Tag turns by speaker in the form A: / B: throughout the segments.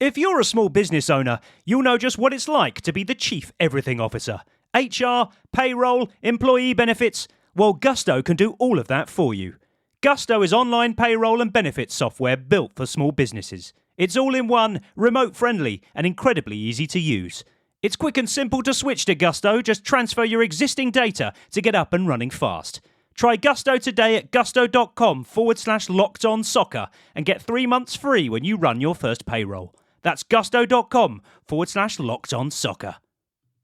A: If you're a small business owner, you'll know just what it's like to be the chief everything officer. HR, payroll, employee benefits. Well, Gusto can do all of that for you. Gusto is online payroll and benefits software built for small businesses. It's all in one, remote friendly, and incredibly easy to use. It's quick and simple to switch to Gusto. Just transfer your existing data to get up and running fast. Try Gusto today at gusto.com/lockedonsoccer and get 3 months free when you run your first payroll. That's gusto.com/lockedonsoccer.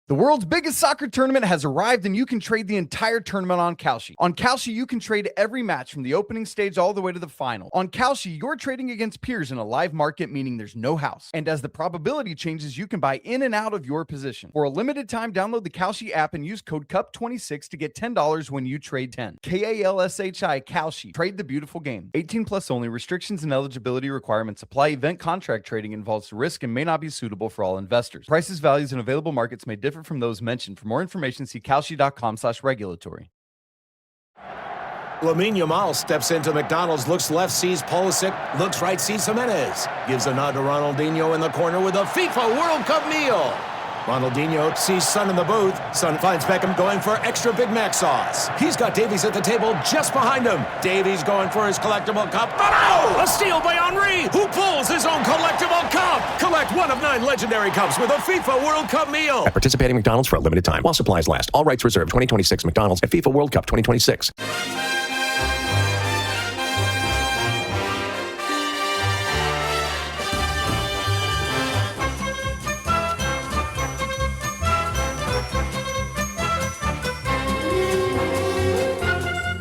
B: The world's biggest soccer tournament has arrived, and you can trade the entire tournament on Kalshi. On Kalshi, you can trade every match from the opening stage all the way to the final. On Kalshi, you're trading against peers in a live market, meaning there's no house. And as the probability changes, you can buy in and out of your position. For a limited time, download the Kalshi app and use code CUP26 to get $10 when you trade 10. KALSHI, Kalshi. Trade the beautiful game. 18 plus only. Restrictions and eligibility requirements apply. Event contract trading involves risk and may not be suitable for all investors. Prices, values, and available markets may differ from those mentioned. For more information, see kalshi.com/regulatory.
C: Lamine Yamal steps into McDonald's, looks left, sees Pulisic, looks right, sees Jimenez. Gives a nod to Ronaldinho in the corner with a FIFA World Cup meal. Ronaldinho sees Son in the booth. Son finds Beckham going for extra Big Mac sauce. He's got Davies at the table just behind him. Davies going for his collectible cup. But oh! A steal by Henry, who pulls his own collectible cup. Collect one of 9 legendary cups with a FIFA World Cup meal.
D: At participating McDonald's for a limited time while supplies last. All rights reserved. 2026 McDonald's at FIFA World Cup 2026.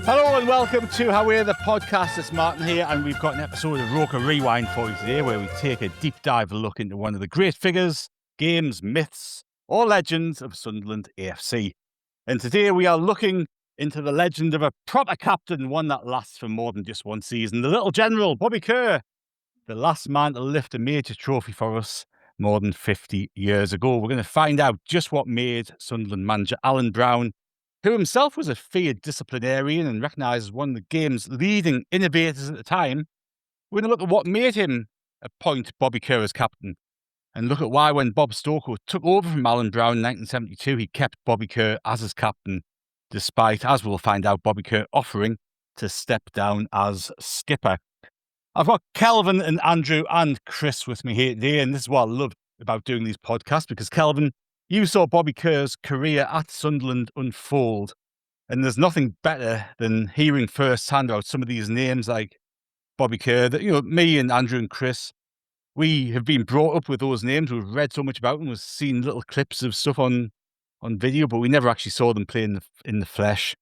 E: Hello and welcome to How We're the Podcast. It's Martin here, and we've got an episode of Roker Rewind for you today where we take a deep dive look into one of the great figures, games, myths, or legends of Sunderland AFC. And today we are looking into the legend of a proper captain, one that lasts for more than just one season. The little general, Bobby Kerr, the last man to lift a major trophy for us more than 50 years ago. We're going to find out just what made Sunderland manager Alan Brown, who himself was a feared disciplinarian and recognised as one of the game's leading innovators at the time. We're going to look at what made him appoint Bobby Kerr as captain, and look at why when Bob Stokoe took over from Alan Brown in 1972, he kept Bobby Kerr as his captain, despite, as we'll find out, Bobby Kerr offering to step down as skipper. I've got Kelvin and Andrew and Chris with me here today, and this is what I love about doing these podcasts, because Kelvin, you saw Bobby Kerr's career at Sunderland unfold, and there's nothing better than hearing firsthand about some of these names like Bobby Kerr. That, you know, me and Andrew and Chris, we have been brought up with those names. We've read so much about them. We've seen little clips of stuff on video, but we never actually saw them play in the flesh.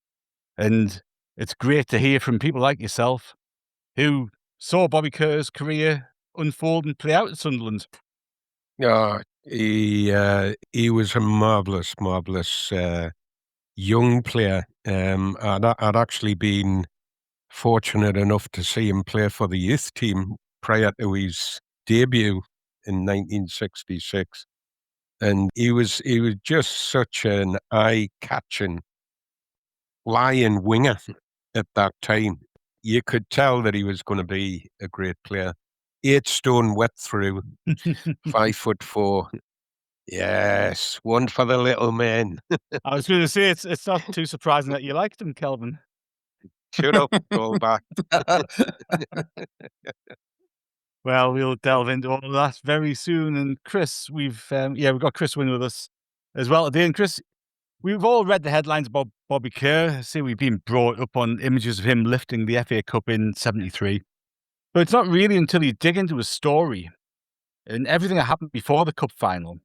E: And it's great to hear from people like yourself who saw Bobby Kerr's career unfold and play out at Sunderland.
F: Yeah, he was a marvelous young player. I'd actually been fortunate enough to see him play for the youth team prior to his debut in 1966, and he was just such an eye-catching lion winger at that time. You could tell that he was going to be a great player. 8 stone wet through, 5'4". Yes, one for the little man.
E: I was going to say, it's not too surprising that you liked him, Kelvin.
F: Shut up, go back.
E: Well, we'll delve into all of that very soon. And Chris, we've got Chris Wynn with us as well today. And Chris, we've all read the headlines about Bobby Kerr. Say we've been brought up on images of him lifting the FA Cup in '73. But it's not really until you dig into his story and everything that happened before the cup final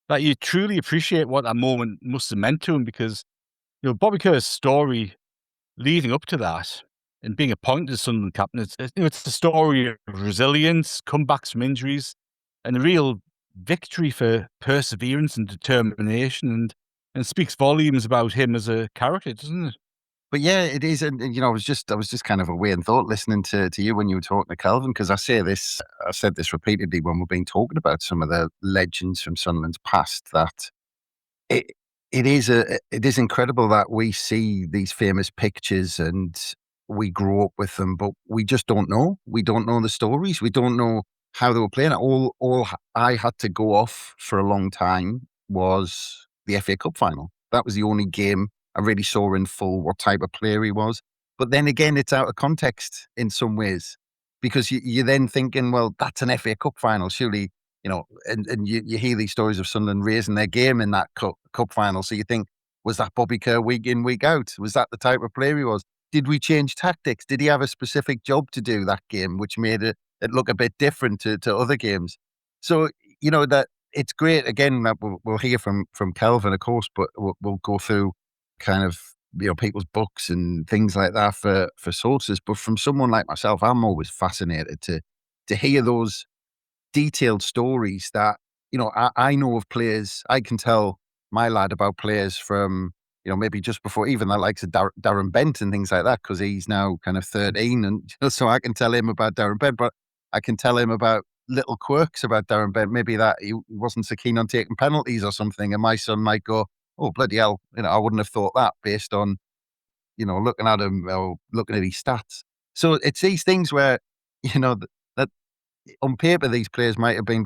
E: that you truly appreciate what that moment must have meant to him, because, you know, Bobby Kerr's story leading up to that and being appointed as Sunderland captain, it's the story of resilience, comebacks from injuries, and a real victory for perseverance and determination, and speaks volumes about him as a character, doesn't it?
G: But yeah, it is. And you know, I was just kind of away in thought listening to you when you were talking to Kelvin, because I've said this repeatedly when we've been talking about some of the legends from Sunderland's past, that it is incredible that we see these famous pictures and we grow up with them, but we just don't know. We don't know the stories. We don't know how they were playing. All I had to go off for a long time was the FA Cup final. That was the only game I really saw in full what type of player he was. But then again, it's out of context in some ways, because you're then thinking, well, that's an FA Cup final. Surely, and you hear these stories of Sunderland raising their game in that cup final. So you think, was that Bobby Kerr week in, week out? Was that the type of player he was? Did we change tactics? Did he have a specific job to do that game, which made it look a bit different to other games? So, that it's great. Again, that we'll hear from Kelvin, of course, but we'll go through kind of, people's books and things like that for sources. But from someone like myself, I'm always fascinated to hear those detailed stories that, I know of players. I can tell my lad about players from, maybe just before even the likes of Darren Bent and things like that, because he's now kind of 13. And so I can tell him about Darren Bent, but I can tell him about little quirks about Darren Bent, maybe that he wasn't so keen on taking penalties or something. And my son might go, oh, bloody hell, I wouldn't have thought that based on, looking at him or looking at his stats. So it's these things where, that on paper, these players might have been,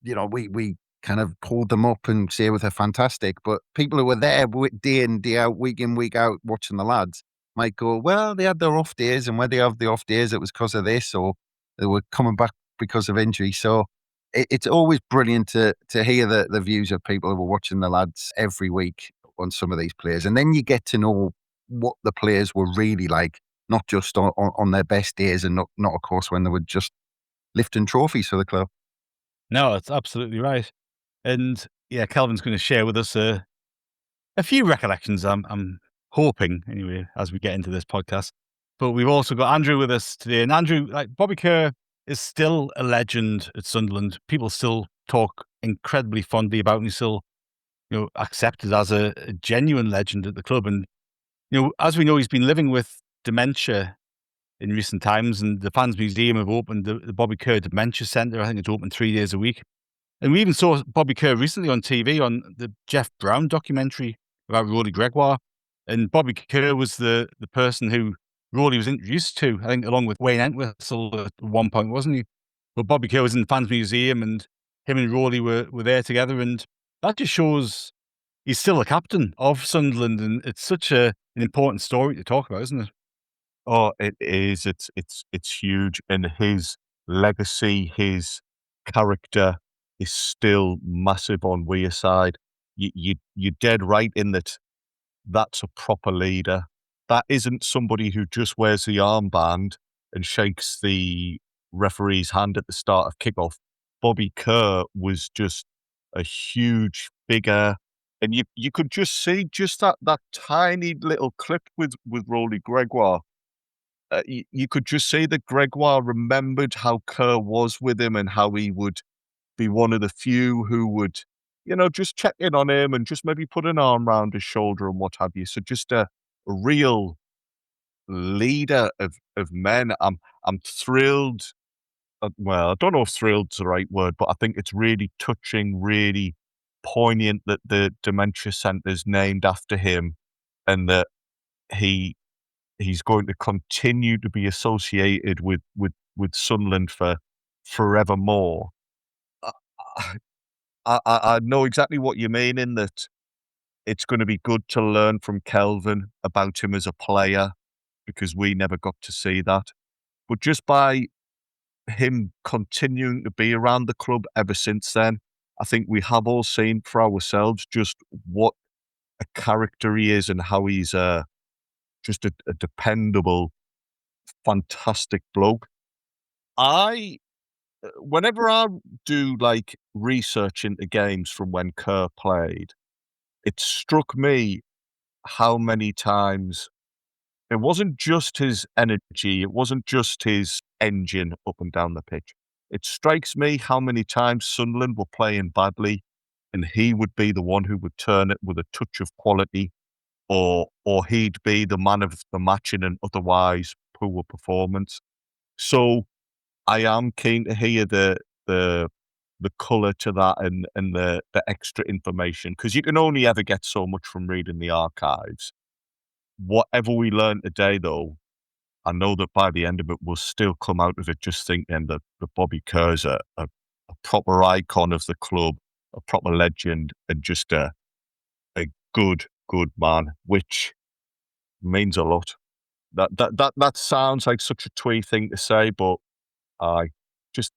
G: we kind of pulled them up and say they're fantastic, but people who were there day in, day out, week in, week out, watching the lads might go, well, they had their off days, and when they have the off days, it was because of this, or they were coming back because of injury. So it's always brilliant to hear the views of people who were watching the lads every week on some of these players. And then you get to know what the players were really like, not just on their best days, and not of course when they were just lifting trophies for the club.
E: No, that's absolutely right. And yeah, Kelvin's going to share with us a few recollections, I'm hoping, anyway, as we get into this podcast. But we've also got Andrew with us today. And Andrew, like, Bobby Kerr is still a legend at Sunderland. People still talk incredibly fondly about him. He's still, accepted as a genuine legend at the club. And, as we know, he's been living with dementia in recent times, and the Fans Museum have opened the Bobby Kerr Dementia Centre. I think it's open 3 days a week. And we even saw Bobby Kerr recently on TV on the Jeff Brown documentary about Rolly Gregoire. And Bobby Kerr was the person who Rolly was introduced to, I think, along with Wayne Entwistle at one point, wasn't he? But Bobby Kerr was in the Fans Museum, and him and Rolly were there together. And that just shows he's still a captain of Sunderland. And it's such an important story to talk about, isn't it?
H: Oh, it is. It's huge, and his legacy, his character is still massive on Weir's side. You're dead right in that. That's a proper leader. That isn't somebody who just wears the armband and shakes the referee's hand at the start of kickoff. Bobby Kerr was just a huge figure, and you could just see just that tiny little clip with Rolly Gregoire. You could just see that Gregoire remembered how Kerr was with him and how he would be one of the few who would, just check in on him and just maybe put an arm around his shoulder and what have you. So just a real leader of men. I'm thrilled. Well, I don't know if thrilled's the right word, but I think it's really touching, really poignant that the Dementia Centre is named after him, and that he's going to continue to be associated with Sunderland for forevermore. I know exactly what you mean, in that it's going to be good to learn from Kelvin about him as a player, because we never got to see that. But just by him continuing to be around the club ever since then, I think we have all seen for ourselves just what a character he is and how he's just a dependable, fantastic bloke. Whenever I do like research into games from when Kerr played, it struck me how many times it wasn't just his energy, it wasn't just his engine up and down the pitch. It strikes me how many times Sunderland were playing badly and he would be the one who would turn it with a touch of quality, or he'd be the man of the match in an otherwise poor performance. So I am keen to hear the colour to that and the extra information, because you can only ever get so much from reading the archives. Whatever we learn today, though, I know that by the end of it, we'll still come out of it just thinking that Bobby Kerr's a proper icon of the club, a proper legend, and just a good man, which means a lot. That sounds like such a twee thing to say, but I just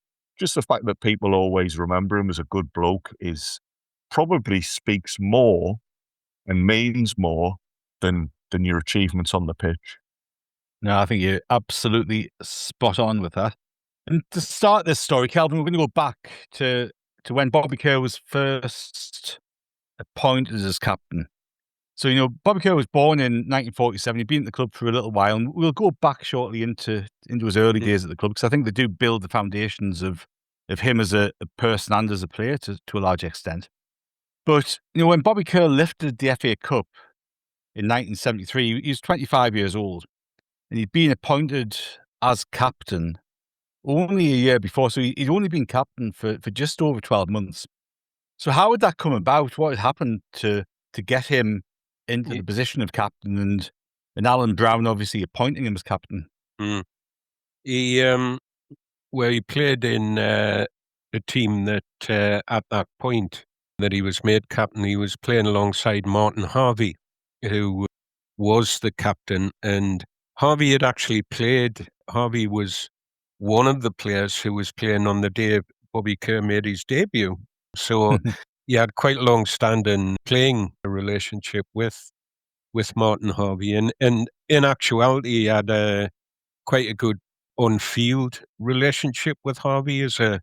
H: the fact that people always remember him as a good bloke is probably speaks more and means more than your achievements on the pitch.
E: No, I think you're absolutely spot on with that. And to start this story, Kelvin, we're going to go back to when Bobby Kerr was first appointed as captain. So, Bobby Kerr was born in 1947. He'd been at the club for a little while, and we'll go back shortly into his early days at the club, because I think they do build the foundations of him as a person and as a player to a large extent. But, when Bobby Kerr lifted the FA Cup in 1973, he was 25 years old, and he'd been appointed as captain only a year before. So he'd only been captain for just over 12 months. So how would that come about? What had happened to get him into the position of captain, and Alan Brown obviously appointing him as captain?
F: He played in a team that at that point that he was made captain, he was playing alongside Martin Harvey, who was the captain. And Harvey had actually played. Harvey was one of the players who was playing on the day Bobby Kerr made his debut. So he had quite a long-standing playing relationship with Martin Harvey. And in actuality, he had quite a good on-field relationship with Harvey as a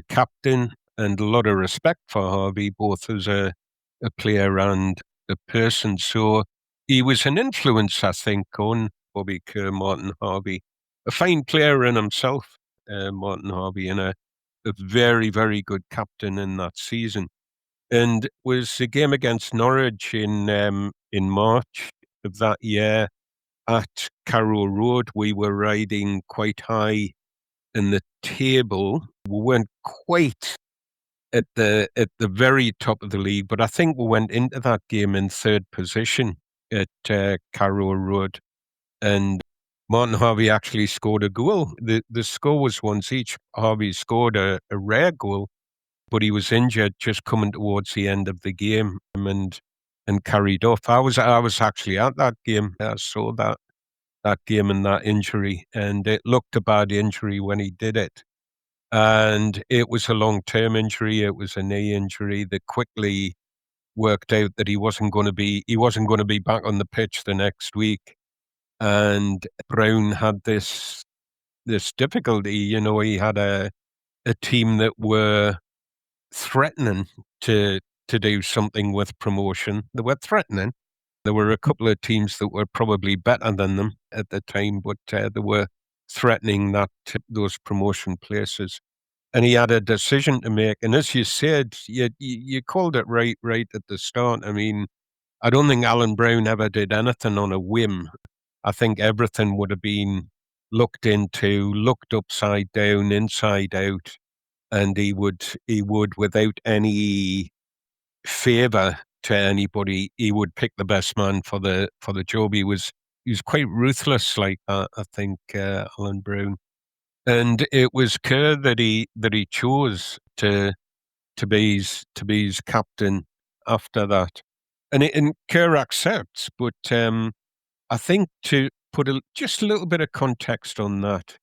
F: captain, and a lot of respect for Harvey, both as a player and a person. So he was an influence, I think, on Bobby Kerr, Martin Harvey. A fine player in himself, Martin Harvey, and a very, very good captain in that season. And it was a game against Norwich in March of that year at Carrow Road. We were riding quite high in the table. We weren't quite at the very top of the league, but I think we went into that game in third position at Carrow Road. And Martin Harvey actually scored a goal. The score was once each. Harvey scored a rare goal, but he was injured just coming towards the end of the game and carried off. I was actually at that game. I saw that game and that injury, and it looked a bad injury when he did it. And it was a long-term injury. It was a knee injury that quickly worked out that he wasn't going to be back on the pitch the next week. And Brown had this difficulty. He had a team that were threatening to do something with promotion. They were threatening. There were a couple of teams that were probably better than them at the time, but they were threatening those promotion places. And he had a decision to make. And as you said, you called it right at the start. I mean, I don't think Alan Brown ever did anything on a whim. I think everything would have been looked into, looked upside down, inside out, and he would without any favour to anybody, he would pick the best man for the job. He was quite ruthless like that, I think, Alan Brown. And it was Kerr that he chose to be his captain after that. And Kerr accepts, but I think to put just a little bit of context on that,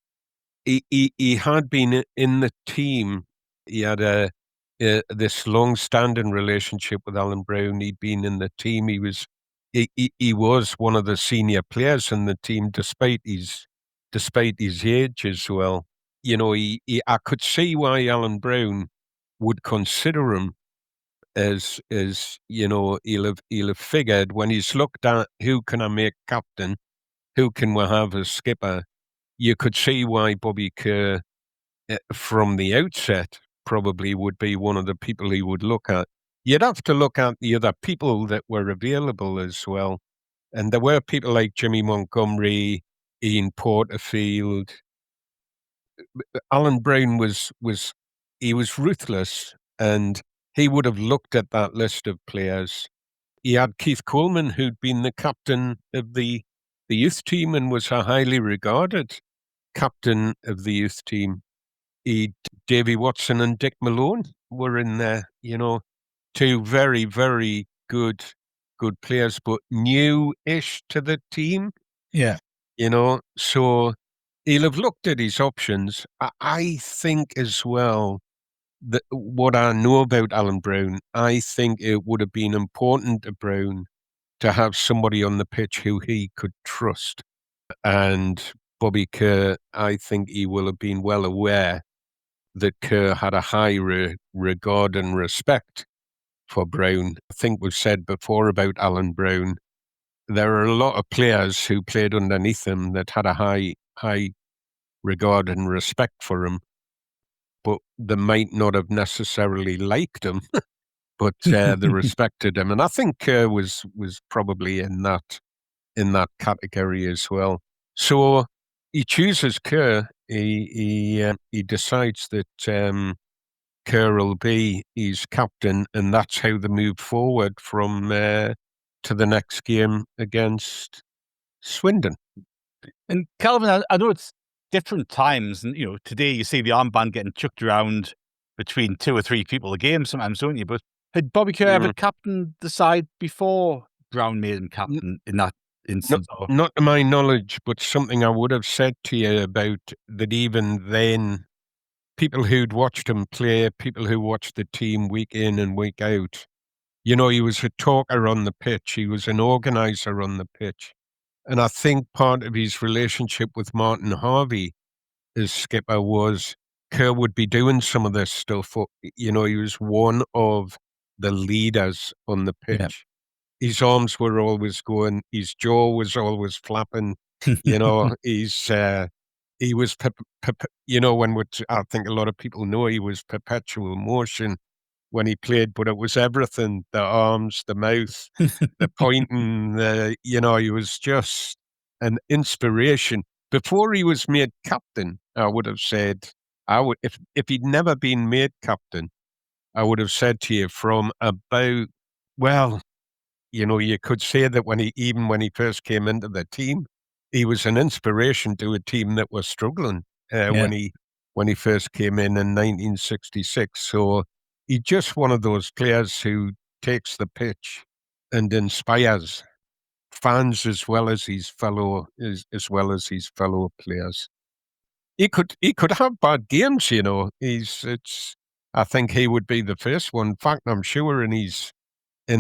F: he had been in the team. He had this long-standing relationship with Alan Brown. He'd been in the team. He was one of the senior players in the team, despite his age as well. I could see why Alan Brown would consider him as he'll have figured when he's looked at who can I make captain, who can we have as skipper. You could see why Bobby Kerr, from the outset, probably would be one of the people he would look at. You'd have to look at the other people that were available as well. And there were people like Jimmy Montgomery, Ian Porterfield. Alan Brown was ruthless, and he would have looked at that list of players. He had Keith Coleman, who'd been the captain of the the youth team and was a highly regarded captain of the youth team. Davy Watson and Dick Malone were in there, two very, very good players, but new-ish to the team.
E: Yeah.
F: So he'll have looked at his options. I think as well that what I know about Alan Brown, I think it would have been important to Brown to have somebody on the pitch who he could trust. And Bobby Kerr, I think he will have been well aware that Kerr had a high regard and respect for Brown. I think we've said before about Alan Brown, there are a lot of players who played underneath him that had a high regard and respect for him, but they might not have necessarily liked him, but they respected him. And I think Kerr was probably in that category as well. So he chooses Kerr. He decides that Kerr will be his captain, and that's how they move forward from to the next game against Swindon.
E: And Kelvin, I know it's different times, and today you see the armband getting chucked around between 2 or 3 people a game sometimes, don't you? But had Bobby Kerr ever captained the side before Brown made him captain in that instance?
F: Not to my knowledge, but something I would have said to you about that even then, people who'd watched him play, people who watched the team week in and week out, he was a talker on the pitch. He was an organizer on the pitch. And I think part of his relationship with Martin Harvey as skipper was Kerr would be doing some of this stuff. He was one of the leaders on the pitch. Yeah. His arms were always going. His jaw was always flapping. He was, I think a lot of people know he was perpetual motion when he played, but it was everything, the arms, the mouth, the pointing, he was just an inspiration. Before he was made captain, I would have said, if he'd never been made captain, I would have said to you from about, you could say that when he first came into the team, he was an inspiration to a team that was struggling when he first came in 1966. So he's just one of those players who takes the pitch and inspires fans as well as his fellow players. He could have bad games, I think he would be the first one. In fact, I'm sure in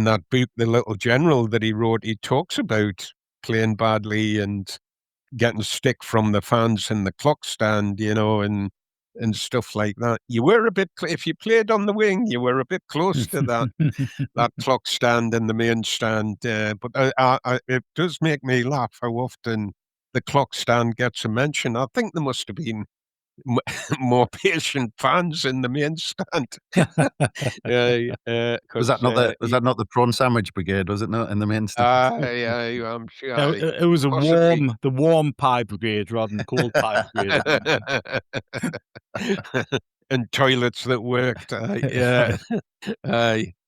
F: that book, The Little General, that he wrote, he talks about playing badly and getting stick from the fans in the clock stand, and stuff like that. You were a bit, if you played on the wing, you were a bit close to that clock stand in the main stand. But it does make me laugh how often the clock stand gets a mention. I think there must have been more patient fans in the main stand.
G: Was that not the prawn sandwich brigade? Was it not in the main stand?
F: I'm sure.
E: It was the warm pie brigade rather than the cold pie brigade.
F: And toilets that worked.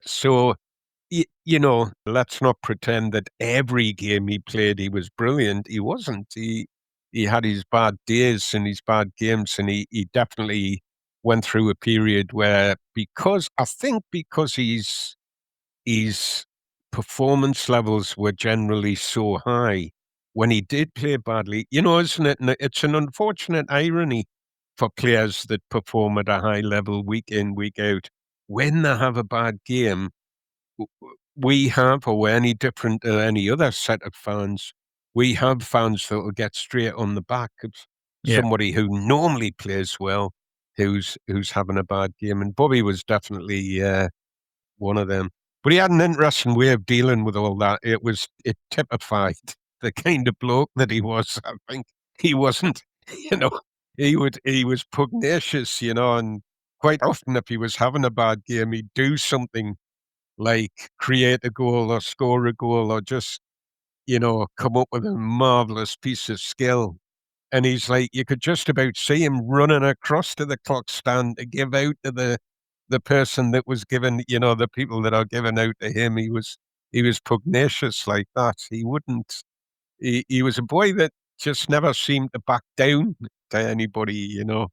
F: So, let's not pretend that every game he played he was brilliant. He wasn't. He had his bad days and his bad games, and he definitely went through a period where, because his performance levels were generally so high, when he did play badly, isn't it? It's an unfortunate irony for players that perform at a high level week in, week out. When they have a bad game, we have, or we're any different to any other set of fans, we have fans that will get straight on the back of somebody who normally plays well, who's having a bad game. And Bobby was definitely one of them. But he had an interesting way of dealing with all that. It typified the kind of bloke that he was. I think he wasn't, he was pugnacious, and quite often if he was having a bad game, he'd do something like create a goal or score a goal or just, come up with a marvelous piece of skill. And he's like, you could just about see him running across to the clock stand to give out to the person that was given, the people that are given out to him. He was pugnacious like that. He he was a boy that just never seemed to back down to anybody, you know.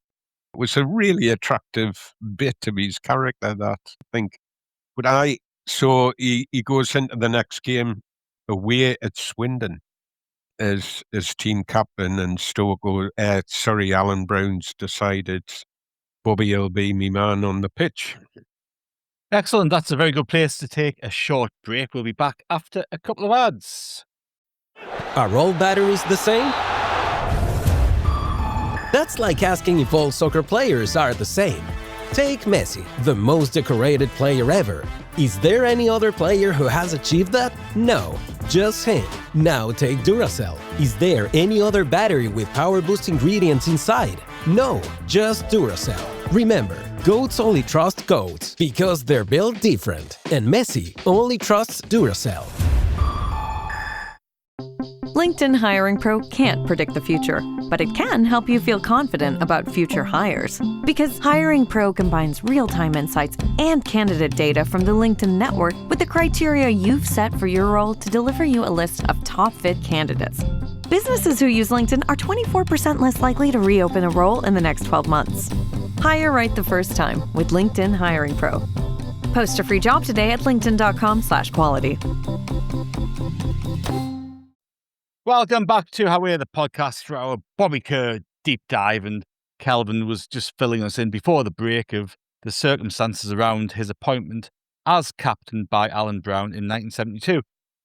F: It was a really attractive bit of his character, that I think. So he goes into the next game away at Swindon as team captain, and Alan Brown's decided Bobby will be me man on the pitch.
E: Excellent. That's a very good place to take a short break. We'll be back after a couple of ads.
I: Are all batteries the same? That's like asking if all soccer players are the same. Take Messi, the most decorated player ever. Is there any other player who has achieved that? No, just him. Now take Duracell. Is there any other battery with power boost ingredients inside? No, just Duracell. Remember, goats only trust goats because they're built different. And Messi only trusts Duracell.
J: LinkedIn Hiring Pro can't predict the future, but it can help you feel confident about future hires. Because Hiring Pro combines real-time insights and candidate data from the LinkedIn network with the criteria you've set for your role to deliver you a list of top-fit candidates. Businesses who use LinkedIn are 24% less likely to reopen a role in the next 12 months. Hire right the first time with LinkedIn Hiring Pro. Post a free job today at linkedin.com/quality.
E: Welcome back to How We're the podcast for our Bobby Kerr deep dive. And Kelvin was just filling us in before the break of the circumstances around his appointment as captain by Alan Brown in 1972.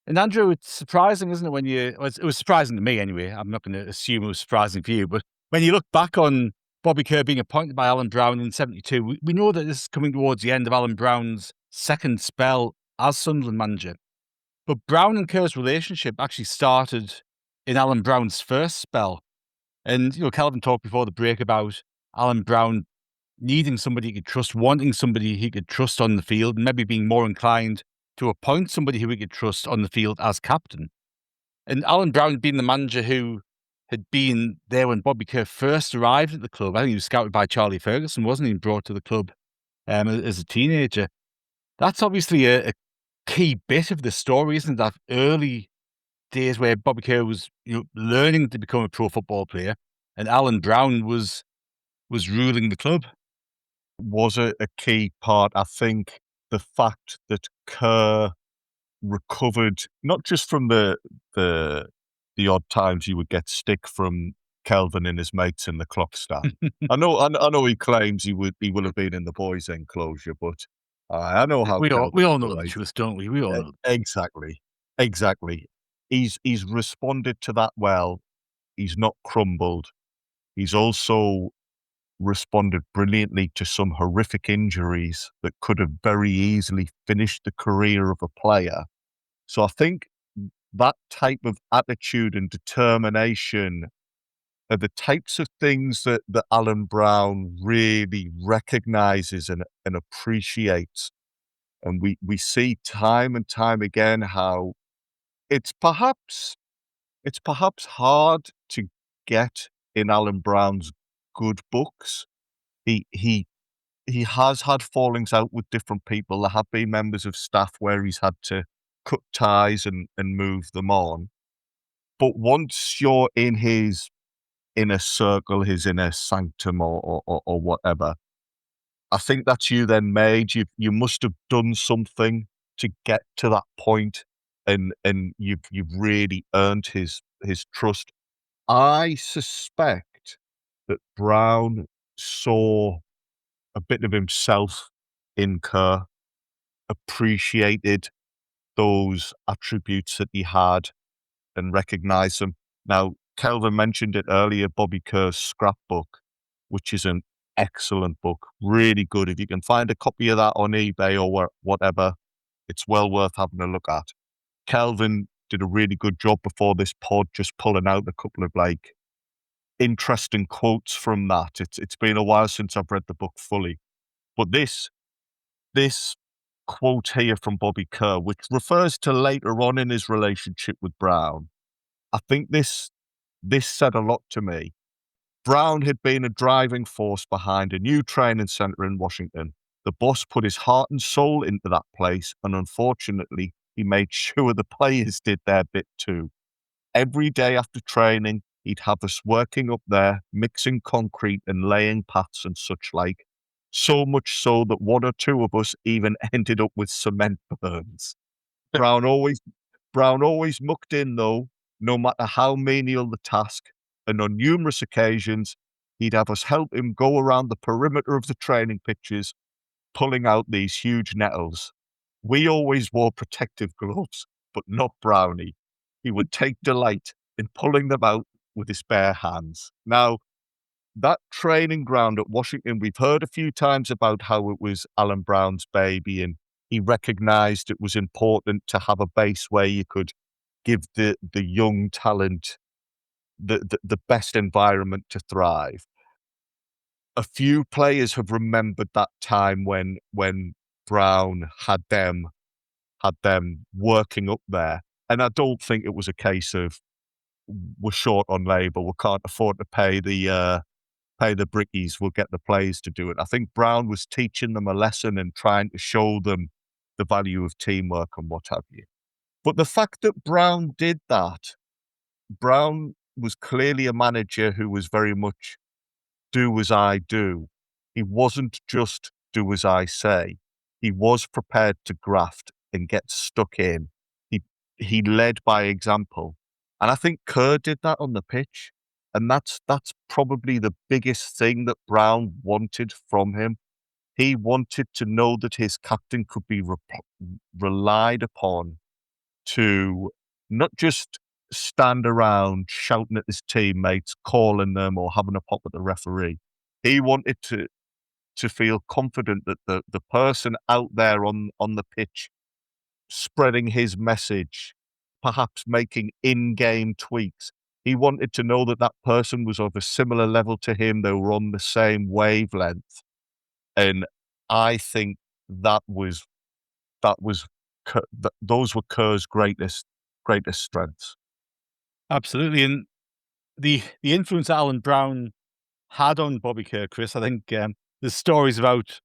E: And Andrew, it's surprising, isn't it, it was surprising to me anyway. I'm not going to assume it was surprising for you, but when you look back on Bobby Kerr being appointed by Alan Brown in 72, we know that this is coming towards the end of Alan Brown's second spell as Sunderland manager. But Brown and Kerr's relationship actually started in Alan Brown's first spell. And, Kelvin talked before the break about Alan Brown needing somebody he could trust, wanting somebody he could trust on the field, and maybe being more inclined to appoint somebody who he could trust on the field as captain. And Alan Brown being the manager who had been there when Bobby Kerr first arrived at the club. I think he was scouted by Charlie Ferguson, wasn't he, and brought to the club as a teenager. That's obviously a key bit of the story, isn't it? That early days where Bobby Kerr was learning to become a pro football player, and Alan Brown was ruling the club.
H: Was a key part. I think the fact that Kerr recovered not just from the odd times you would get stick from Kelvin and his mates in the clock stand. I know he claims he will have been in the boys' enclosure, but I know how
E: we all know the truth, don't we? We all know.
H: Exactly. He's responded to that well. He's not crumbled. He's also responded brilliantly to some horrific injuries that could have very easily finished the career of a player. So I think that type of attitude and determination are the types of things that Alan Brown really recognises and appreciates. And we see time and time again how it's perhaps hard to get in Alan Brown's good books. He has had fallings out with different people. There have been members of staff where he's had to cut ties and move them on. But once you're in his inner circle, his inner sanctum or whatever, I think that's you then made. You must have done something to get to that point, and you've really earned his trust. I suspect that Brown saw a bit of himself in Kerr, appreciated those attributes that he had and recognised them. Now, Kelvin mentioned it earlier, Bobby Kerr's scrapbook, which is an excellent book, really good. If you can find a copy of that on eBay or whatever, it's well worth having a look at. Kelvin did a really good job before this pod, just pulling out a couple of interesting quotes from that. It's been a while since I've read the book fully, but this quote here from Bobby Kerr, which refers to later on in his relationship with Brown, I think this said a lot to me. Brown had been a driving force behind a new training centre in Washington. The boss put his heart and soul into that place, and unfortunately, he made sure the players did their bit too. every day after training, he'd have us working up there, mixing concrete and laying paths and such like. So much so that one or two of us even ended up with cement burns. Brown always mucked in though, no matter how menial the task, and on numerous occasions, he'd have us help him go around the perimeter of the training pitches, pulling out these huge nettles. We always wore protective gloves, but not Brownie. He would take delight in pulling them out with his bare hands. Now, that training ground at Washington, we've heard a few times about how it was Alan Brown's baby, and he recognized it was important to have a base where you could give the young talent the best environment to thrive. A few players have remembered that time when Brown had them working up there. And I don't think it was a case of we're short on labour, we can't afford to pay the brickies, we'll get the players to do it. I think Brown was teaching them a lesson and trying to show them the value of teamwork and what have you. But the fact that Brown did that, Brown was clearly a manager who was very much do as I do. He wasn't just do as I say. He was prepared to graft and get stuck in. He led by example. And I think Kerr did that on the pitch. And that's probably the biggest thing that Brown wanted from him. He wanted to know that his captain could be relied upon to not just stand around shouting at his teammates, calling them or having a pop at the referee. He wanted to feel confident that the person out there on the pitch spreading his message, perhaps making in-game tweaks, he wanted to know that that person was of a similar level to him. They were on the same wavelength. And I think those were Kerr's greatest strengths.
E: Absolutely. And the influence that Alan Brown had on Bobby Kerr, Chris, I think there's stories about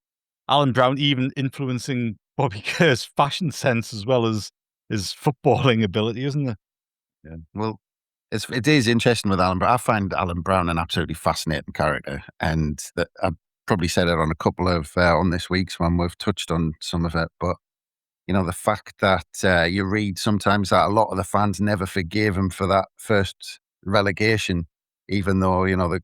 E: Alan Brown even influencing Bobby Kerr's fashion sense as well as his footballing ability, isn't it?
G: Yeah. Well, it is interesting with Alan Brown. I find Alan Brown an absolutely fascinating character, and that I've probably said it on a couple of on this week's one. We've touched on some of it, but you know, the fact that you read sometimes that a lot of the fans never forgave him for that first relegation, even though, you know,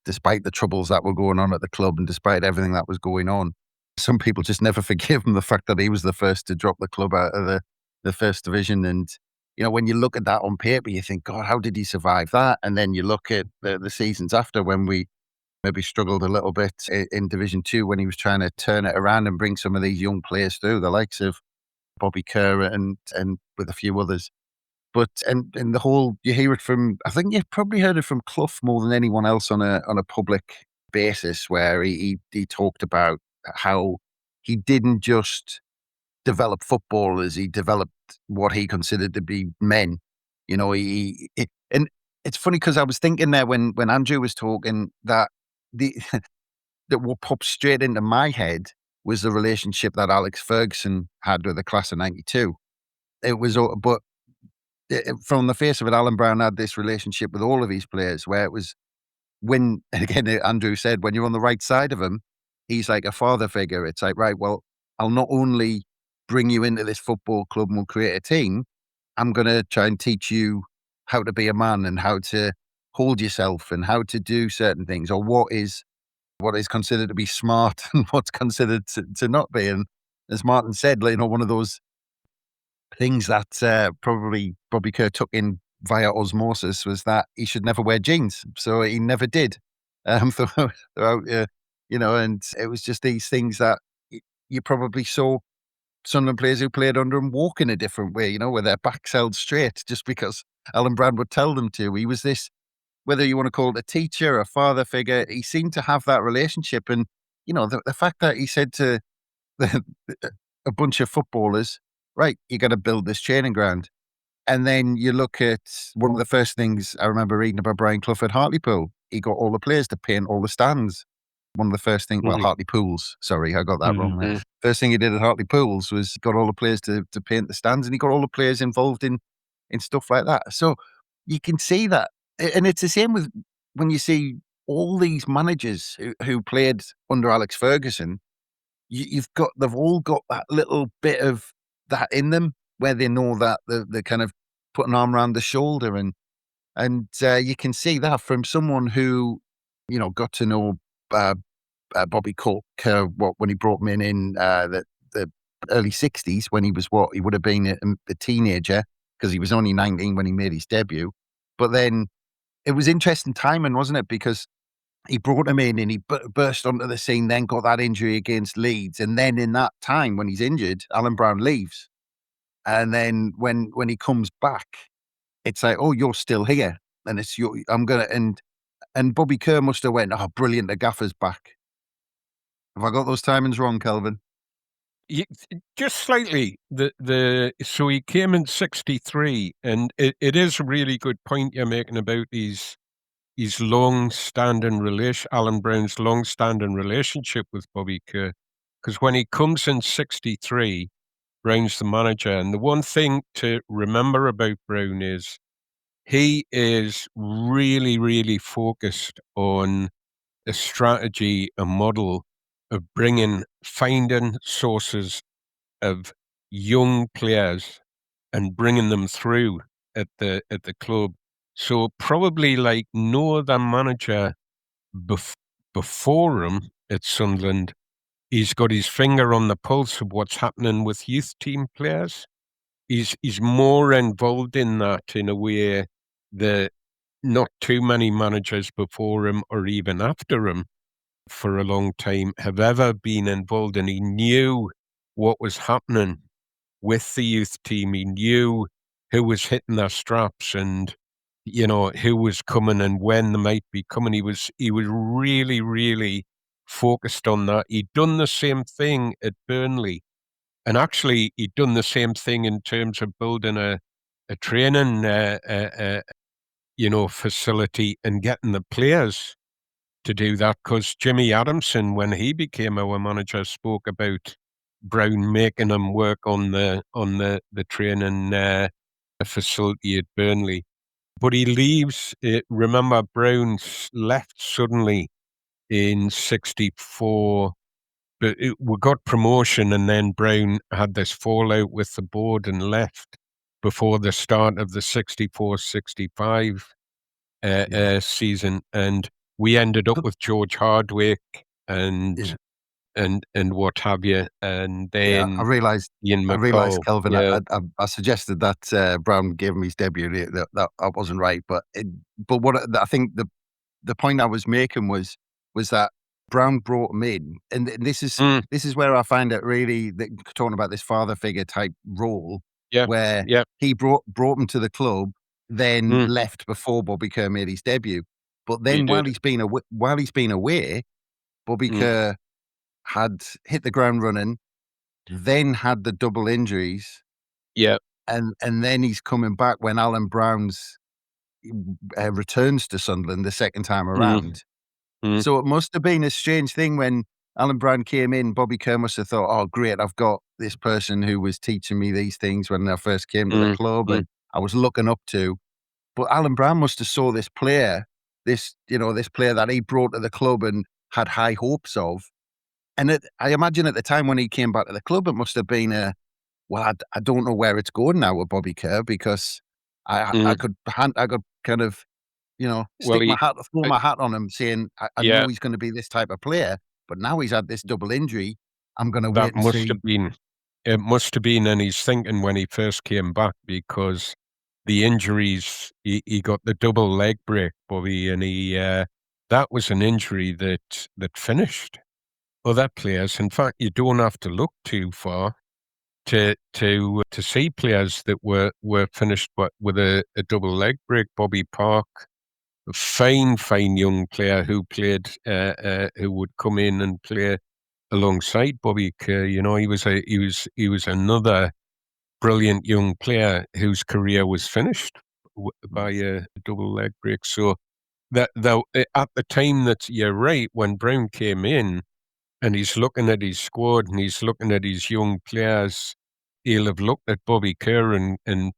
G: despite the troubles that were going on at the club and despite everything that was going on, some people just never forgive him the fact that he was the first to drop the club out of the first division. And, you know, when you look at that on paper, you think, God, how did he survive that? And then you look at the seasons after, when we maybe struggled a little bit in Division 2, when he was trying to turn it around and bring some of these young players through, the likes of Bobby Kerr and with a few others. But and the whole, you hear it from, I think you've probably heard it from Clough more than anyone else on a public basis, where he talked about how he didn't just develop footballers, he developed what he considered to be men. You know, and it's funny because I was thinking there when Andrew was talking that that what popped straight into my head was the relationship that Alex Ferguson had with the class of '92. It was, but from the face of it, Alan Brown had this relationship with all of his players, where it was when, and again, Andrew said, when you're on the right side of him, he's like a father figure. It's like, right, well, I'll not only bring you into this football club and we'll create a team, I'm going to try and teach you how to be a man and how to hold yourself and how to do certain things, or what is considered to be smart and what's considered to not be. And as Martin said, you know, one of those things that probably Bobby Kerr took in via osmosis was that he should never wear jeans. So he never did throughout, you know, and it was just these things that you probably saw Sunderland players who played under him walk in a different way, you know, with their backs held straight just because Alan Brown would tell them to. He was this, whether you want to call it a teacher, a father figure, he seemed to have that relationship. And, you know, the fact that he said to a bunch of footballers, right, you got to build this training ground. And then you look at one of the first things I remember reading about Brian Clough at Hartlepool. He got all the players to paint all the stands. One of the first things, well, Hartlepools, sorry, I got that wrong there. First thing he did at Hartlepools was got all the players to paint the stands, and he got all the players involved in stuff like that. So you can see that. And it's the same with when you see all these managers who played under Alex Ferguson, they've all got that little bit of that in them where they know that they kind of put an arm around the shoulder, and you can see that from someone who, got to know Bobby Kerr when he brought him in the early 60s, when he was he would have been a teenager, because he was only 19 when he made his debut. But then it was interesting timing, wasn't it? Because he brought him in and he burst onto the scene, then got that injury against Leeds. And then in that time, when he's injured, Alan Brown leaves. And then when he comes back, it's like, oh, you're still here. And it's and Bobby Kerr must have went, oh, brilliant, the gaffer's back. Have I got those timings wrong, Kelvin?
F: Just slightly. So he came in 63, and it is a really good point you're making about his long-standing Alan Brown's long-standing relationship with Bobby Kerr. Because when he comes in 63, Brown's the manager, and the one thing to remember about Brown is he is really, really focused on a strategy, a model of finding sources of young players and bringing them through at the club. So probably like no other manager before him at Sunderland, he's got his finger on the pulse of what's happening with youth team players. He's more involved in that in a way that not too many managers before him or even after him for a long time have ever been involved in. He knew what was happening with the youth team. He knew who was hitting their straps and, who was coming and when they might be coming. He was really, really focused on that. He'd done the same thing at Burnley. And actually, he'd done the same thing in terms of building a training, facility and getting the players to do that. Because Jimmy Adamson, when he became our manager, spoke about Brown making him work on the training facility at Burnley. But he leaves. Remember, Brown left suddenly in 64. But we got promotion, and then Brown had this fallout with the board and left before the start of the 64-65 season. And we ended up with George Hardwick and what have you. And then
G: I realised, Kelvin,
F: yeah.
G: I suggested that Brown gave him his debut. That wasn't right. But what I think the point I was making was that Brown brought him in, and this is where I find it really talking about this father figure type role, where he brought him to the club, then left before Bobby Kerr made his debut. But then while he's been away, Bobby Kerr had hit the ground running, then had the double injuries, and then he's coming back when Alan Brown's returns to Sunderland the second time around. So it must have been a strange thing when Alan Brown came in. Bobby Kerr must have thought, oh, great, I've got this person who was teaching me these things when I first came to the club and I was looking up to. But Alan Brown must have saw this player, this player that he brought to the club and had high hopes of. And I imagine at the time when he came back to the club, it must have been I don't know where it's going now with Bobby Kerr, because I could kind of, throw my hat on him, saying, I know he's going to be this type of player, but now he's had this double injury. I'm going to wait and see.
F: It must have been in his thinking when he first came back, because the injuries, he got the double leg break, Bobby, and that was an injury that finished other players. In fact, you don't have to look too far to see players that were finished with a double leg break. Bobby Park, a fine young player who played, who would come in and play alongside Bobby Kerr. He was another brilliant young player whose career was finished by a double leg break. So that at the time that you're right, when Brown came in and he's looking at his squad and he's looking at his young players, he'll have looked at Bobby Kerr and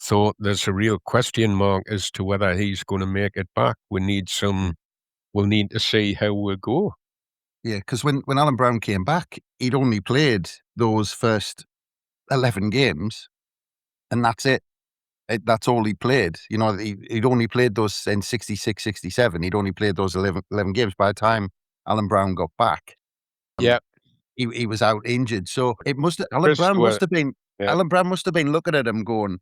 F: thought there's a real question mark as to whether he's going to make it back. We'll need to see how we go.
G: Yeah, because when Alan Brown came back, he'd only played those first 11 games, and that's it. That's all he played. You know, he'd only played those in 66, 67. He'd only played those 11 games by the time Alan Brown got back.
F: Yeah.
G: He was out injured. So it Alan
F: Chris
G: Brown
F: Stewart.
G: must have been looking at him going,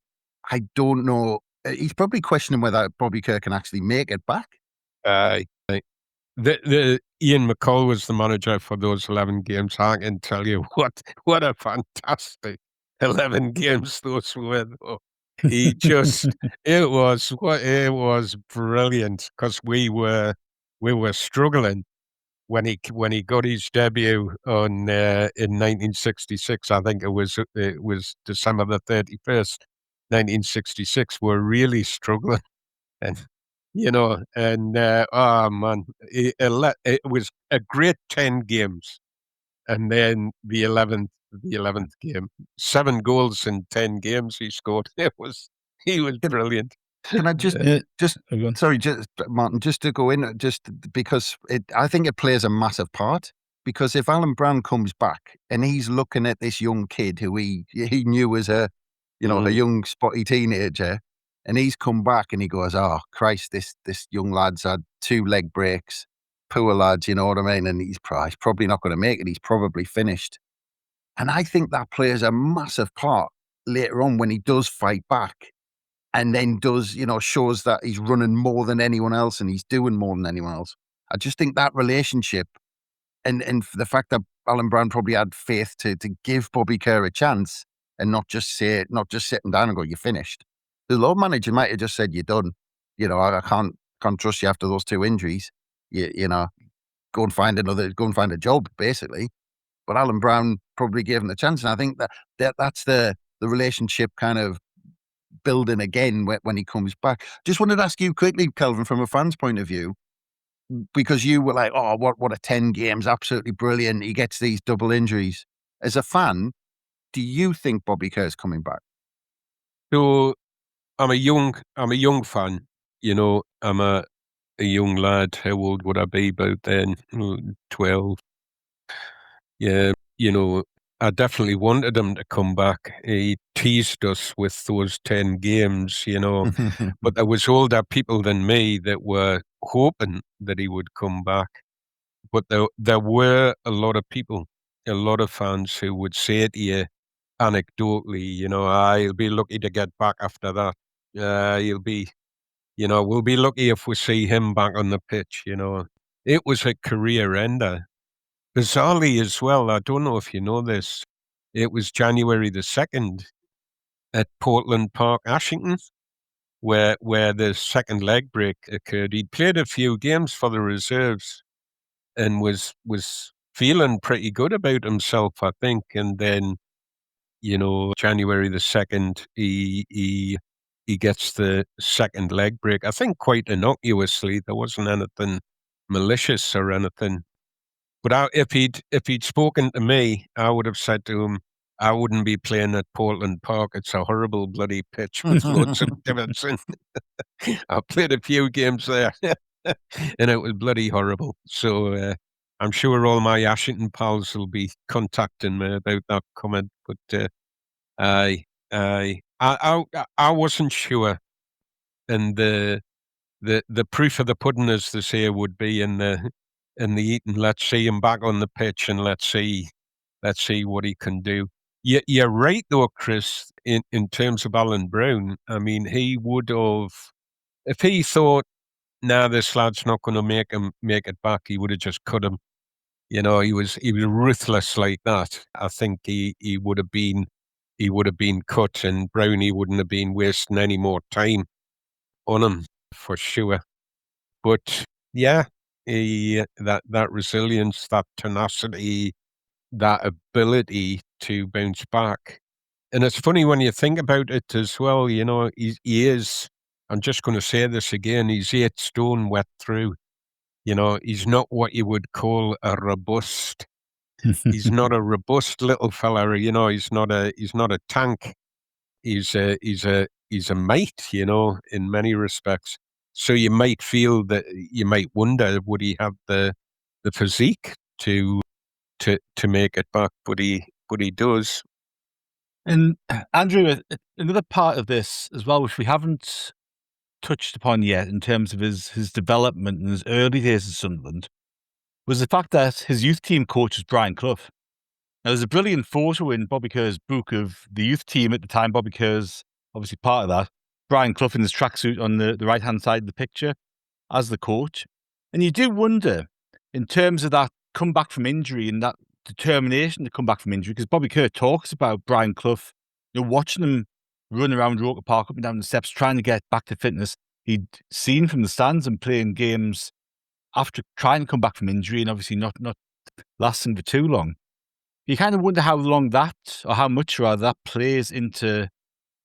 G: I don't know. He's probably questioning whether Bobby Kerr can actually make it back.
F: The Ian McCall was the manager for those 11 games. I can tell you what a fantastic 11 games those were, though. He just it was brilliant, because we were struggling when he got his debut on in 1966. I think it was December the 31st, 1966. We're really struggling, and oh man, it was a great 10 games, and then the 11th game, 7 goals in 10 games he scored. He was brilliant.
G: Can I just Martin, just to go in, just because I think it plays a massive part. Because if Alan Brown comes back and he's looking at this young kid who he knew as a young spotty teenager, and he's come back and he goes, oh Christ, this young lad's had 2 leg breaks, poor lads, you know what I mean? And he's probably not going to make it. He's probably finished. And I think that plays a massive part later on when he does fight back. And then shows that he's running more than anyone else and he's doing more than anyone else. I just think that relationship and the fact that Alan Brown probably had faith to give Bobby Kerr a chance and not just sitting down and go, you're finished. The Lord manager might have just said, you're done. I can't trust you after those 2 injuries. Go and find a job, basically. But Alan Brown probably gave him the chance. And I think that's the relationship kind of building again when he comes back. Just wanted to ask you quickly, Kelvin, from a fan's point of view, because you were like, oh, what a 10 games, absolutely brilliant. He gets these double injuries. As a fan, do you think Bobby Kerr is coming back?
F: So I'm a young fan. I'm a young lad. How old would I be about then? 12. Yeah, I definitely wanted him to come back. He teased us with those 10 games, but there was older people than me that were hoping that he would come back. But there were a lot of people, a lot of fans who would say to you anecdotally, he'll be lucky to get back after that. We'll be lucky if we see him back on the pitch, It was a career ender. Bizarrely as well, I don't know if you know this, it was January the 2nd at Portland Park, Ashington, where the second leg break occurred. He'd played a few games for the reserves and was feeling pretty good about himself, I think. And then, January the 2nd, he gets the second leg break. I think quite innocuously. There wasn't anything malicious or anything. But if he'd spoken to me, I would have said to him, I wouldn't be playing at Portland Park. It's a horrible bloody pitch with loads of divots in. I played a few games there, and it was bloody horrible. So I'm sure all my Ashington pals will be contacting me about that comment. But I wasn't sure, and the proof of the pudding, as they say, would be in the eating. Let's see him back on the pitch, and let's see what he can do. You're right though, Chris, in terms of Alan Brown. I mean, he would have, if he thought, nah, this lad's not going to make it back, he would have just cut him. He was ruthless like that. I think he would have been cut, and Brownie wouldn't have been wasting any more time on him for sure. But yeah, that resilience, that tenacity, that ability to bounce back. And it's funny when you think about it as well, he is, I'm just going to say this again, he's 8 stone wet through. He's not what you would call a robust. He's not a robust little fella, he's not a tank. he's a mate, in many respects. So you might feel that you might wonder, would he have the physique to make it back? But he does.
E: And Andrew, another part of this as well, which we haven't touched upon yet in terms of his development in his early days at Sunderland, was the fact that his youth team coach was Brian Clough. Now, there's a brilliant photo in Bobby Kerr's book of the youth team at the time. Bobby Kerr's obviously part of that. Brian Clough in his tracksuit on the right-hand side of the picture as the coach. And you do wonder, in terms of that comeback from injury and that determination to come back from injury, because Bobby Kerr talks about Brian Clough, watching him run around Roker Park up and down the steps, trying to get back to fitness. He'd seen from the stands and playing games after trying to come back from injury and obviously not lasting for too long. You kind of wonder how long that, or how much rather, that plays into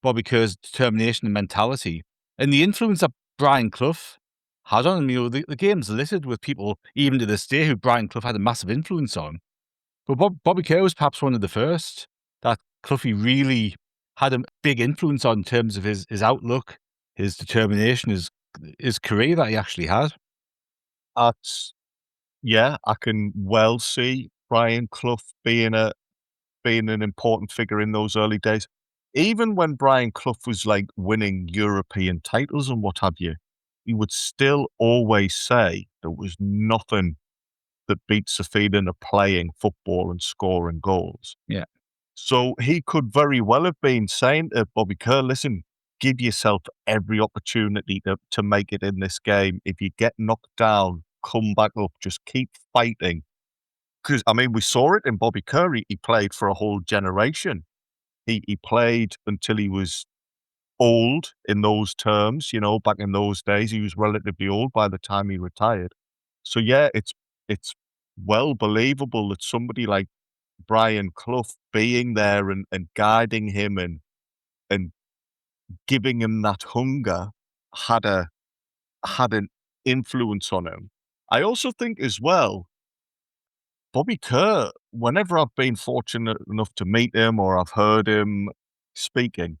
E: Bobby Kerr's determination and mentality. And the influence that Brian Clough had on him, the game's littered with people, even to this day, who Brian Clough had a massive influence on. But Bobby Kerr was perhaps one of the first that Cloughie really had a big influence on in terms of his outlook, his determination, his career that he actually had.
H: Yeah, I can well see Brian Clough being an important figure in those early days. Even when Brian Clough was like winning European titles and what have you, he would still always say there was nothing that beats the feeling of playing football and scoring goals.
E: Yeah.
H: So he could very well have been saying to Bobby Kerr, listen, give yourself every opportunity to make it in this game. If you get knocked down, come back up, just keep fighting. Because, I mean, we saw it in Bobby Kerr. He played for a whole generation. He played until he was old in those terms, back in those days. He was relatively old by the time he retired. So, yeah, it's well believable that somebody like Brian Clough being there and guiding him and giving him that hunger had an influence on him. I also think as well, Bobby Kerr, whenever I've been fortunate enough to meet him or I've heard him speaking,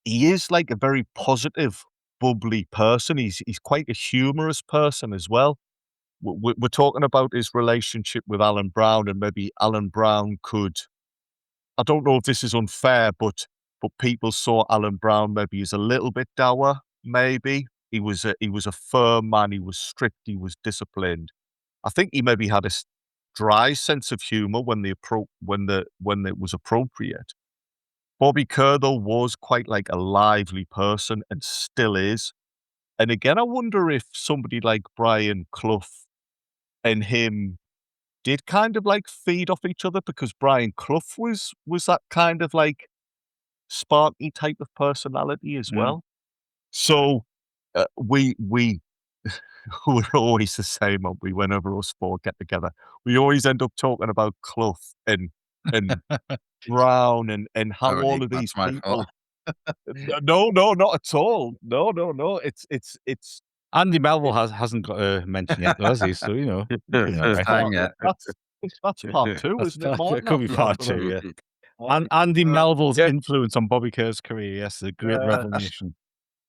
H: he is like a very positive, bubbly person. He's quite a humorous person as well. We're talking about his relationship with Alan Brown, and maybe Alan Brown could, I don't know if this is unfair, but people saw Alan Brown maybe as a little bit dour, maybe. He was a firm man, he was strict, he was disciplined. I think he maybe had a dry sense of humor when it was appropriate. Bobby Kerr, though, was quite like a lively person and still is. And again, I wonder if somebody like Brian Clough and him did kind of like feed off each other, because Brian Clough was that kind of like sparky type of personality as well. So we we're always the same, aren't we? Whenever us four get together, we always end up talking about Clough and Brown and how all of these people. No, not at all. No. It's
E: Andy Melville hasn't got a mention yet, has he? So
H: that's part two, isn't it?
E: It could be part two, yeah. And Andy Melville's influence on Bobby Kerr's career, yes, a great revelation.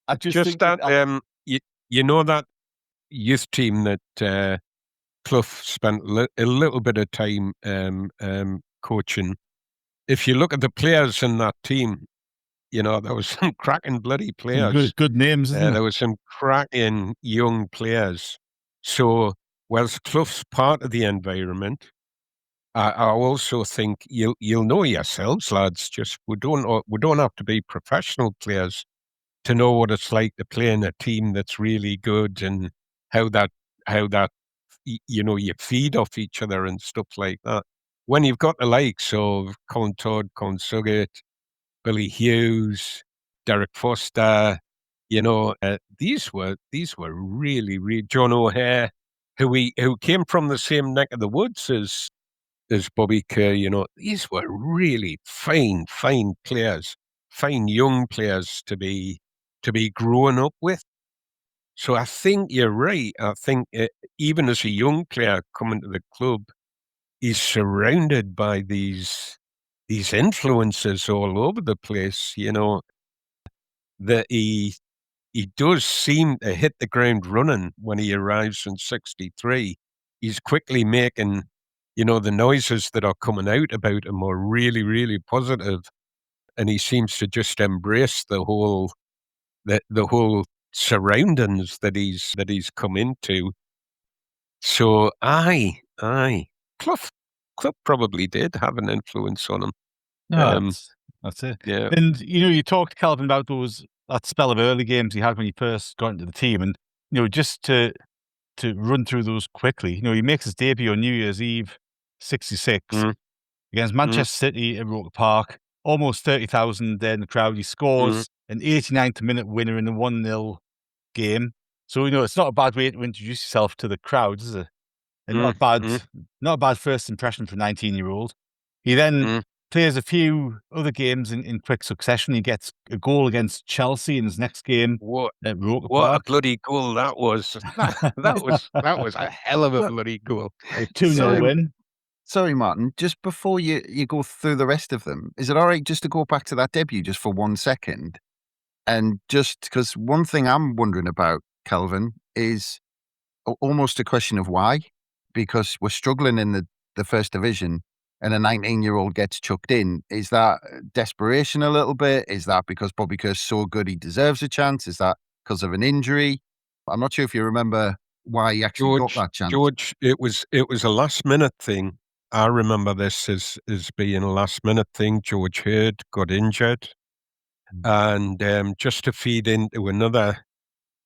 F: I just think that that youth team that Clough spent a little bit of time coaching. If you look at the players in that team, there was some cracking bloody players.
E: Good names, isn't
F: there was some cracking young players. So, whilst Clough's part of the environment, I also think you'll know yourselves, lads. Just we don't have to be professional players to know what it's like to play in a team that's really good, and how that you feed off each other and stuff like that. When you've got the likes of Colin Todd, Colin Suggett, Billy Hughes, Derek Foster, these were really, really John O'Hare, who came from the same neck of the woods as Bobby Kerr. These were really fine players, fine young players to be growing up with. So I think you're right. I think even as a young player coming to the club, he's surrounded by these influences all over the place. that he does seem to hit the ground running when he arrives in 63. He's quickly making, the noises that are coming out about him are really, really positive, and he seems to just embrace the whole surroundings that he's come into. So aye, Clough probably did have an influence on him.
E: No, that's it.
F: Yeah.
E: And you talked, Kelvin, about that spell of early games he had when he first got into the team, and just to run through those quickly. He makes his debut on New Year's Eve, 66, against Manchester City at Roker Park. Almost 30,000 there in the crowd. He scores an 89th minute winner in a 1-0 game. So it's not a bad way to introduce yourself to the crowd, is it? And not a bad first impression for a 19-year-old. He then plays a few other games in quick succession. He gets a goal against Chelsea in his next game at Roker
F: What
E: Park.
F: a bloody goal that was! That was a hell of a bloody goal.
E: A 2-0 win.
G: Sorry, Martin, just before you go through the rest of them, is it all right just to go back to that debut just for 1 second? And just because one thing I'm wondering about, Kelvin, is almost a question of why. Because we're struggling in the first division and a 19-year-old gets chucked in. Is that desperation a little bit? Is that because Bobby Kerr's so good he deserves a chance? Is that because of an injury? I'm not sure if you remember why he actually got that chance.
F: George, it was a last-minute thing. I remember this as being a last-minute thing. George Hurd got injured. And just to feed into another,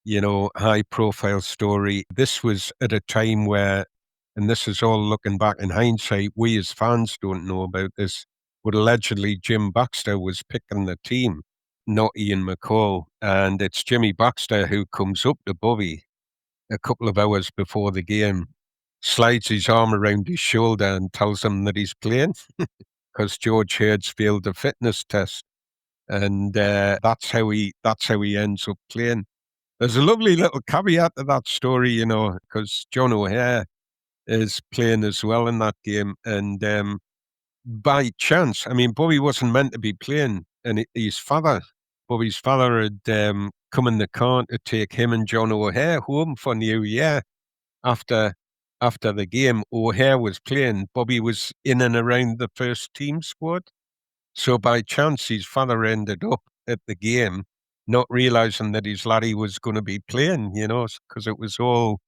F: high-profile story, this was at a time where, and this is all looking back in hindsight, we as fans don't know about this, but allegedly Jim Baxter was picking the team, not Ian McCall. And it's Jimmy Baxter who comes up to Bobby a couple of hours before the game, slides his arm around his shoulder and tells him that he's playing because George Hurd's failed the fitness test. And that's how he ends up playing. There's a lovely little caveat to that story, because John O'Hare is playing as well in that game. And by chance, Bobby wasn't meant to be playing, and Bobby's father had come in the car to take him and John O'Hare home for New Year. After the game, O'Hare was playing. Bobby was in and around the first team squad. So by chance, his father ended up at the game, not realizing that his laddie was going to be playing, because it was all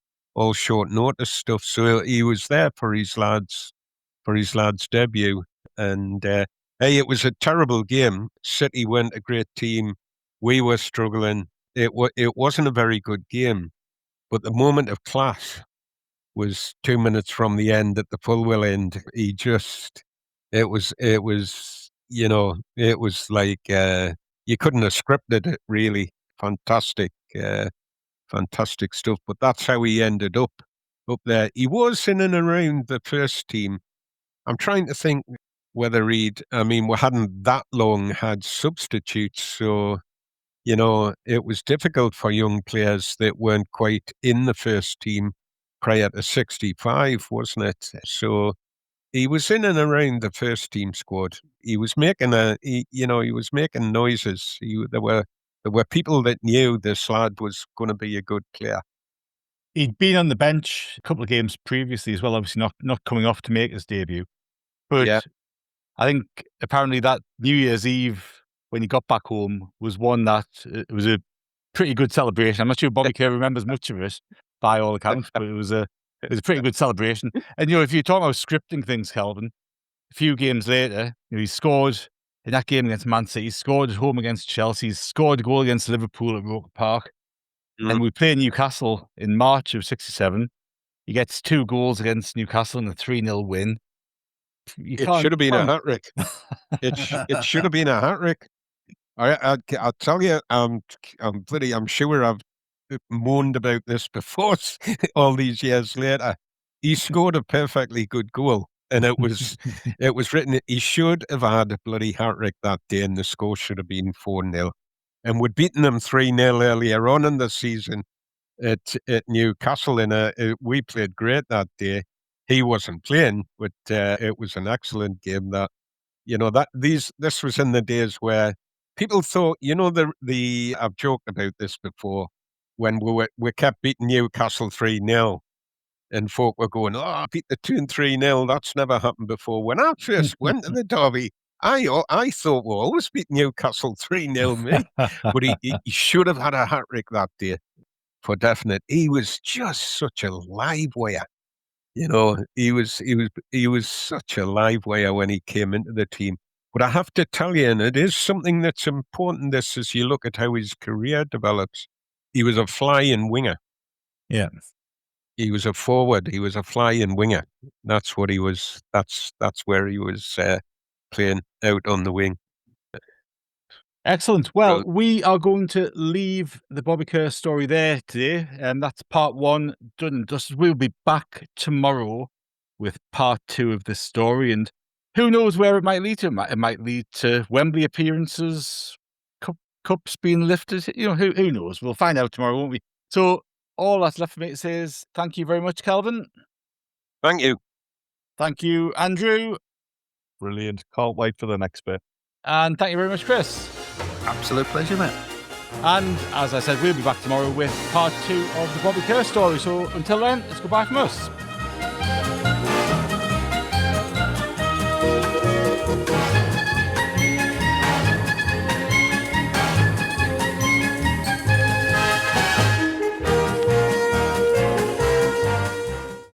F: short notice stuff. So he was there for his lad's debut. And hey, it was a terrible game. City weren't a great team. We were struggling. It wasn't a very good game. But the moment of class was 2 minutes from the end at the Fulwell end. It was like you couldn't have scripted it, really. Fantastic stuff. But that's how he ended up there. He was in and around the first team. I'm trying to think whether we hadn't that long had substitutes, so it was difficult for young players that weren't quite in the first team prior to 65, wasn't it? So he was in and around the first team squad. He was making noises. There were people that knew this lad was going to be a good player.
E: He'd been on the bench a couple of games previously as well, obviously not coming off to make his debut. But yeah. I think apparently that New Year's Eve when he got back home was one that it was a pretty good celebration. I'm not sure Bobby Kerr remembers much of it by all accounts, but it was a pretty good celebration. And if you're talking about scripting things, Kelvin, a few games later, he scored in that game against Man City, scored at home against Chelsea, scored a goal against Liverpool at Roker Park. And we play Newcastle in March of 67. He gets 2 goals against Newcastle in a 3-0 win.
F: It should have been a hat-trick. It should have been a hat-trick. I'll tell you, I'm sure I've moaned about this before all these years later. He scored a perfectly good goal, and it was written he should have had a bloody hat-trick that day, and the score should have been 4-0. And we'd beaten them 3-0 earlier on in the season at Newcastle, and we played great that day. He wasn't playing, but it was an excellent game. This was in the days where people thought, I've joked about this before, when we kept beating Newcastle 3-0, and folk were going, "Oh, beat the Toon 3-0. That's never happened before." When I first went to the derby, I thought we always beat Newcastle 3-0, mate. But he should have had a hat-trick that day, for definite. He was just such a live wire. He was such a live wire when he came into the team. But I have to tell you, and it is something that's important, this, as you look at how his career develops, he was a flying winger.
E: Yeah.
F: He was a forward. He was a flying winger. That's what he was. That's where he was playing out on the wing.
E: Excellent. Well, we are going to leave the Bobby Kerr story there today, and that's part 1 done and dusted. We'll be back tomorrow with part 2 of this story, and who knows where it might lead to. It might lead to Wembley appearances, cups being lifted. Who knows? We'll find out tomorrow, won't we? So all that's left for me to say is thank you very much, Kelvin.
F: Thank you.
E: Thank you, Andrew.
H: Brilliant. Can't wait for the next bit.
E: And thank you very much, Chris.
G: Absolute pleasure, mate.
E: And as I said, we'll be back tomorrow with part 2 of the Bobby Kerr story. So until then, it's goodbye from us.